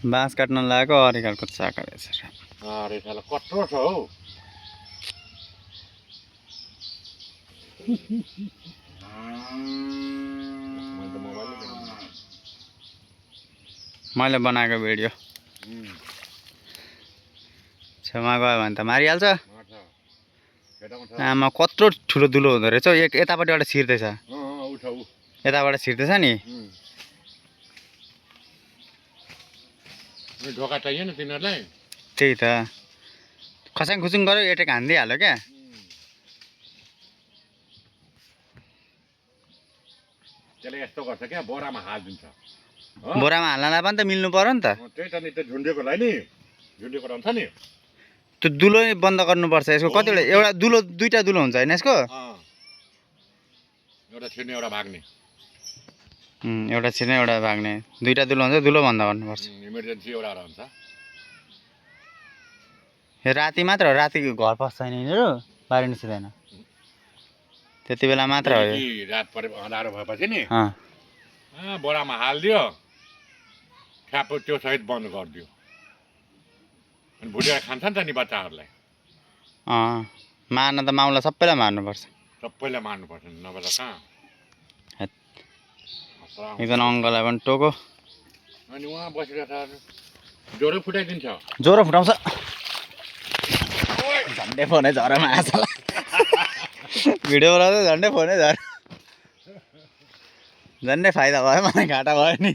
बाँस काट्न लागेको अरिकालको चाका रहेछ। अरे साला कत्रो छ हौ। मैले बनाएको भिडियो छेउमा गयो भने त मारिहाल्छ। आमा कत्रो ठुलो दुलो हुँदो रहेछ। एक यतापट्टि एउटा छिर्दैछ, यताबाट छिर्दैछ नि। ढोका चाहियो नि तिनीहरूलाई। त्यही त खसाङ खुसुङ गऱ्यो एटेक हानिदिइहाल्यो क्या। त्यसले यस्तो गर्छ क्या, बोरामा हालिदिन्छ। बोरामा हाल्नलाई पनि त मिल्नु पर्यो नि त। त्यही त नि, त्यो झुन्डेकोलाई नि, झुन्डेको रहन्छ नि। त्यो दुलो नै बन्द गर्नुपर्छ। यसको कतिवटा एउटा दुलो दुईटा दुलो हुन्छ होइन यसको? एउटा छिर्ने एउटा भाग्ने। एउटा छिर्ने एउटा भाग्ने, दुईटा दुलो हुन्छ। दुलो बन्द गर्नुपर्छ। इमर्जेन्सी एउटा रहन्छ। राति मात्र हो, राति घर पस्छ नि यिनीहरू, बाहिर निस्किँदैन। त्यति बेला मात्र हो यो। रात परे अँधारो भएपछि नि बोरामा हालिदियो, ठ्याप्प त्यो सहित बन्द गरिदियो। अनि भुटेर खान्छ नि त नि बच्चाहरूलाई। मार्न त माउला सबैलाई मार्नुपर्छ। सबैलाई मार्नुपर्छ, नभए त कहाँ। एकजना अङ्कललाई पनि टोको। अनि उहाँ बसिरहेको छ, ज्वरो फुटाइदिन्छ। ज्वरो फुटाउँछ। झन्डै फोनै झरेमा आछ। भिडियो बनाउँदा झन्डै फोनै झऱ्यो। झन्डै फाइदा भयो, मलाई घाटा भयो नि।